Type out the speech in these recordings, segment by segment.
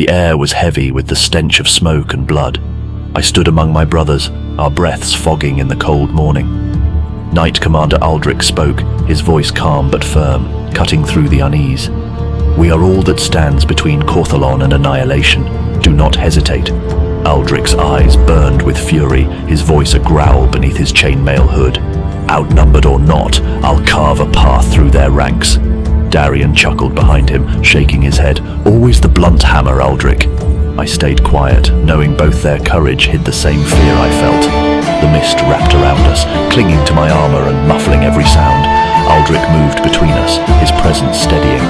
The air was heavy with the stench of smoke and blood. I stood among my brothers, our breaths fogging in the cold morning. Knight Commander Aldrich spoke, his voice calm but firm, cutting through the unease. "We are all that stands between Corthalon and annihilation. Do not hesitate." Aldrich's eyes burned with fury, his voice a growl beneath his chainmail hood. "Outnumbered or not, I'll carve a path through their ranks." Darian chuckled behind him, shaking his head. "Always the blunt hammer, Aldrich." I stayed quiet, knowing both their courage hid the same fear I felt. The mist wrapped around us, clinging to my armor and muffling every sound. Aldrich moved between us, his presence steadying.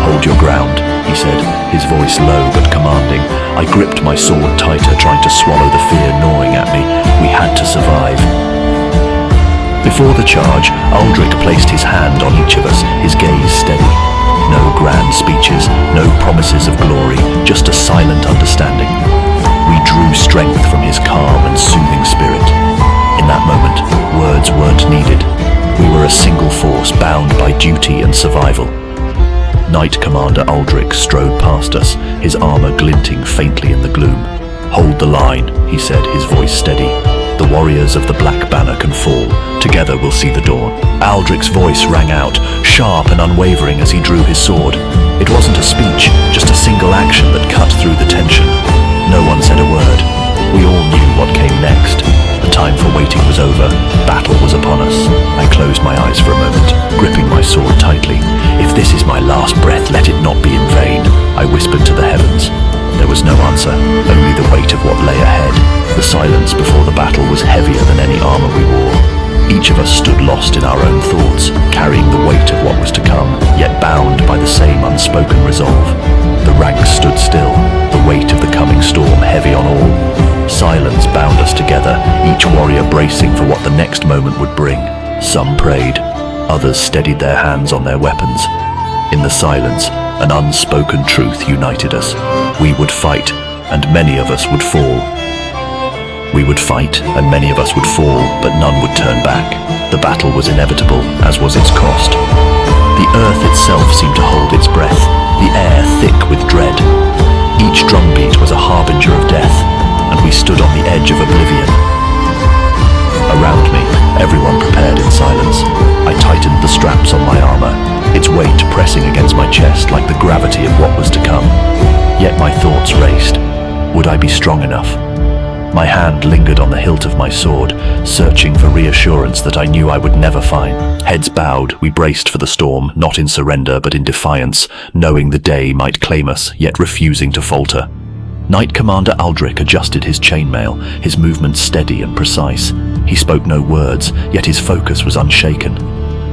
"Hold your ground," he said, his voice low but commanding. I gripped my sword tighter, trying to swallow the fear gnawing at me. We had to survive. Before the charge, Aldrich placed his hand on each of us, his gaze steady. No grand speeches, no promises of glory, just a silent understanding. We drew strength from his calm and soothing spirit. In that moment, words weren't needed. We were a single force bound by duty and survival. Knight Commander Aldrich strode past us, his armor glinting faintly in the gloom. "Hold the line," he said, his voice steady. "The warriors of the Black Banner can fall. Together we'll see the dawn." Aldrich's voice rang out, sharp and unwavering as he drew his sword. It wasn't a speech, just a single action that cut through the tension. No one said a word. We all knew what came next. The time for waiting was over. Battle was upon us. I closed my eyes for a moment, gripping my sword tightly. "If this is my last breath, let it not be in vain," I whispered to the heavens. There was no answer, only the weight of what lay ahead. The silence before the battle was heavier than any armor we wore. Each of us stood lost in our own thoughts, carrying the weight of what was to come, yet bound by the same unspoken resolve. The ranks stood still, the weight of the coming storm heavy on all. Silence bound us together, each warrior bracing for what the next moment would bring. Some prayed, others steadied their hands on their weapons. In the silence, an unspoken truth united us. We would fight, and many of us would fall. We would fight, and many of us would fall, but none would turn back. The battle was inevitable, as was its cost. The earth itself seemed to hold its breath, the air thick with dread. Each drumbeat was a harbinger of death, and we stood on the edge of oblivion. Around me, everyone prepared in silence. I tightened the straps on my armor, its weight pressing against my chest like the gravity of what was to come. Yet my thoughts raced. Would I be strong enough? My hand lingered on the hilt of my sword, searching for reassurance that I knew I would never find. Heads bowed, we braced for the storm, not in surrender but in defiance, knowing the day might claim us, yet refusing to falter. Knight Commander Aldrich adjusted his chainmail, his movements steady and precise. He spoke no words, yet his focus was unshaken.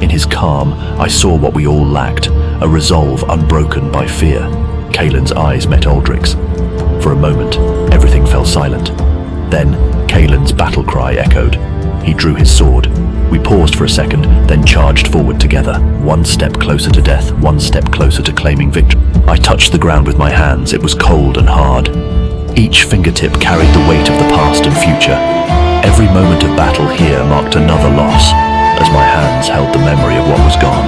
In his calm, I saw what we all lacked, a resolve unbroken by fear. Kaelin's eyes met Aldrich's. For a moment, everything fell silent. Then, Kaelin's battle cry echoed. He drew his sword. We paused for a second, then charged forward together, one step closer to death, one step closer to claiming victory. I touched the ground with my hands. It was cold and hard. Each fingertip carried the weight of the past and future. Every moment of battle here marked another loss, as my hands held the memory of what was gone.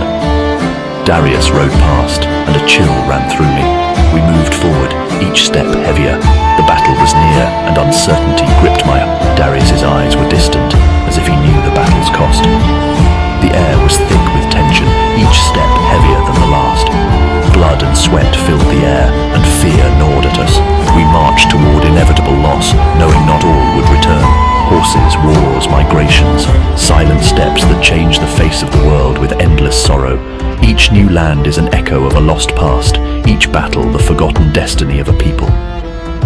Darius rode past, and a chill ran through me. We moved forward, each step heavier. The battle was near, and uncertainty gripped my arm. Darius's eyes were distant, as if he knew the battle's cost. The air was thick with tension, each step heavier than the last. Blood and sweat filled the air, and fear gnawed at us. We marched toward inevitable loss, knowing not all would return. Horses, wars, migrations, silent steps that changed the face of the world with endless sorrow. Each new land is an echo of a lost past, each battle the forgotten destiny of a people.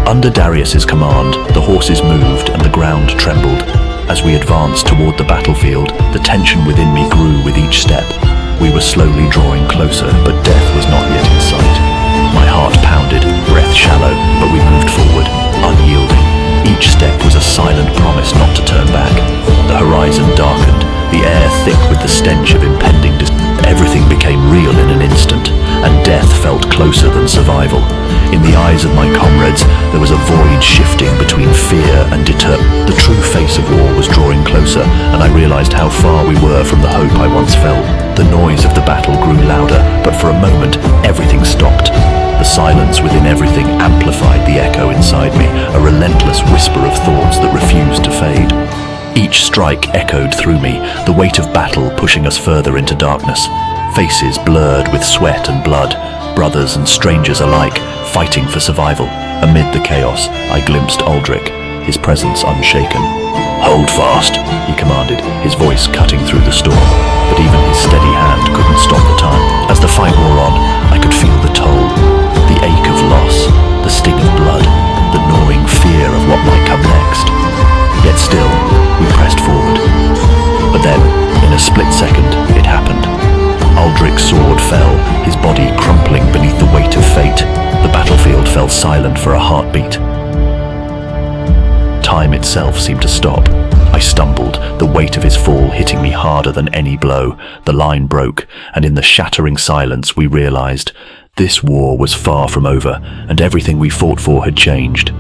Under Darius's command, the horses moved and the ground trembled. As we advanced toward the battlefield, the tension within me grew with each step. We were slowly drawing closer, but death was not yet in sight. My heart pounded, breath shallow, but we moved forward, unyielding. Each step was a silent promise not to turn back. The horizon darkened, the air thick with the stench of impending Everything became real in an instant, and death felt closer than survival. In the eyes of my comrades, there was a void shifting between fear and The true face of war was drawing closer, and I realized how far we were from the hope I once felt. The noise of the battle grew louder, but for a moment, everything stopped. The silence within everything amplified the echo inside me, a relentless whisper of thoughts that refused to fade. Each strike echoed through me, the weight of battle pushing us further into darkness. Faces blurred with sweat and blood, brothers and strangers alike, fighting for survival. Amid the chaos, I glimpsed Aldrich, his presence unshaken. "Hold fast," he commanded, his voice cutting through the storm. But even his steady hand couldn't stop the time. As the fight wore on, I could feel the toll, the ache of loss, the sting of blood, the gnawing fear of what might come next. Yet still, we pressed forward. But then, in a split second, it happened. Aldrich's sword fell, his body crumpling beneath the weight of fate. The battlefield fell silent for a heartbeat. Time itself seemed to stop. I stumbled, the weight of his fall hitting me harder than any blow. The line broke, and in the shattering silence we realized this war was far from over, and everything we fought for had changed.